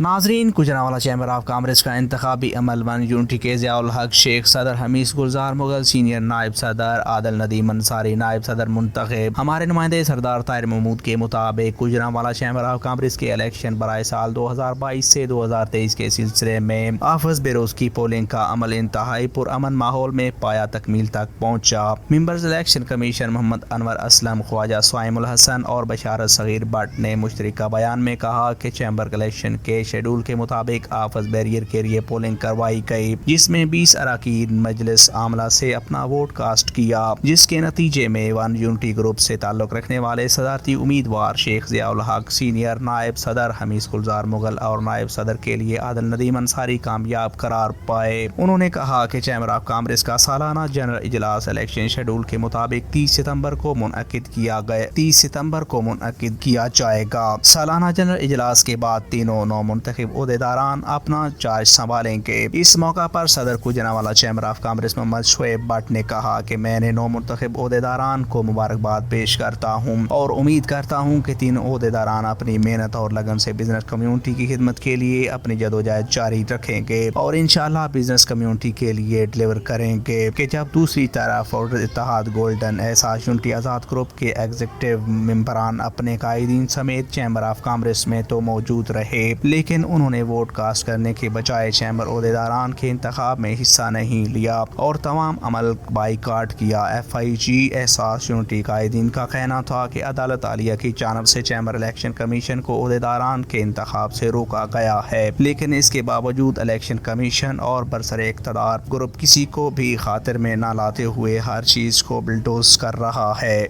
ناظرین، Gujranwala chamber of commerce کا انتخابی عمل ون یونٹی کے ضیاء الحق شیخ، صدر حمیس گلزار مغل، سینئر نائب صدر عادل ندیم انصاری، نائب صدر منتخب۔ ہمارے نمائندے سردار طاہر محمود کے مطابق گوجرانوالہ چیمبر آف کامرس کے الیکشن برائے سال 2022 سے 2023 کے سلسلے میں آفس بیروز کی پولنگ کا عمل انتہائی پرامن ماحول میں پایا تکمیل تک پہنچا۔ Members election commission Muhammad Anwar Aslam, خواجہ سوائم الحسن اور بشارت صغیر بٹ نے مشترکہ بیان میں کہا کہ چیمبر الیکشن کے شیڈول کے مطابق آفس بیریئر کے لیے پولنگ کروائی گئی، جس میں 20 اراکین مجلس عاملہ سے اپنا ووٹ کاسٹ کیا، جس کے نتیجے میں ون یونٹی گروپ سے تعلق رکھنے والے صدارتی امیدوار شیخ ضیاء الحق، سینئر نائب صدر حمیس گلزار مغل اور نائب صدر کے لیے عادل ندیم انصاری کامیاب قرار پائے۔ انہوں نے کہا کہ چیمبر آف کامرس کا سالانہ جنرل اجلاس الیکشن شیڈول کے مطابق 30 ستمبر کو منعقد کیا جائے گا۔ سالانہ جنرل اجلاس کے بعد تینوں نو منتخب عہدیداران اپنا چارج سنبھالیں گے۔ اس موقع پر صدر Gujranwala chamber of commerce Muhammad Shoaib but نے کہا کہ میں نے نو منتخب عہدیداران کو مبارکباد پیش کرتا ہوں اور امید کرتا ہوں کہ تینوں عہدیداران اپنی محنت اور لگن سے بزنس کمیونٹی کی خدمت کے لیے اپنی جدوجہد جاری رکھیں گے اور انشاءاللہ بزنس کمیونٹی کے لیے ڈیلیور کریں گے کہ جب دوسری طرف اتحاد گولڈن احساس یونٹی آزاد گروپ کے ایگزیکٹو ممبران اپنے قائدین سمیت چیمبر آف کامرس میں تو موجود رہے، لیکن انہوں نے ووٹ کاسٹ کرنے کے بجائے چیمبر عہدیداران کے انتخاب میں حصہ نہیں لیا اور تمام عمل بائیکاٹ کیا۔ FIG احساس یونٹی قائدین کا کہنا تھا کہ عدالت عالیہ کی جانب سے چیمبر الیکشن کمیشن کو عہدیداران کے انتخاب سے روکا گیا ہے، لیکن اس کے باوجود الیکشن کمیشن اور برسر اقتدار گروپ کسی کو بھی خاطر میں نہ لاتے ہوئے ہر چیز کو بلڈوز کر رہا ہے۔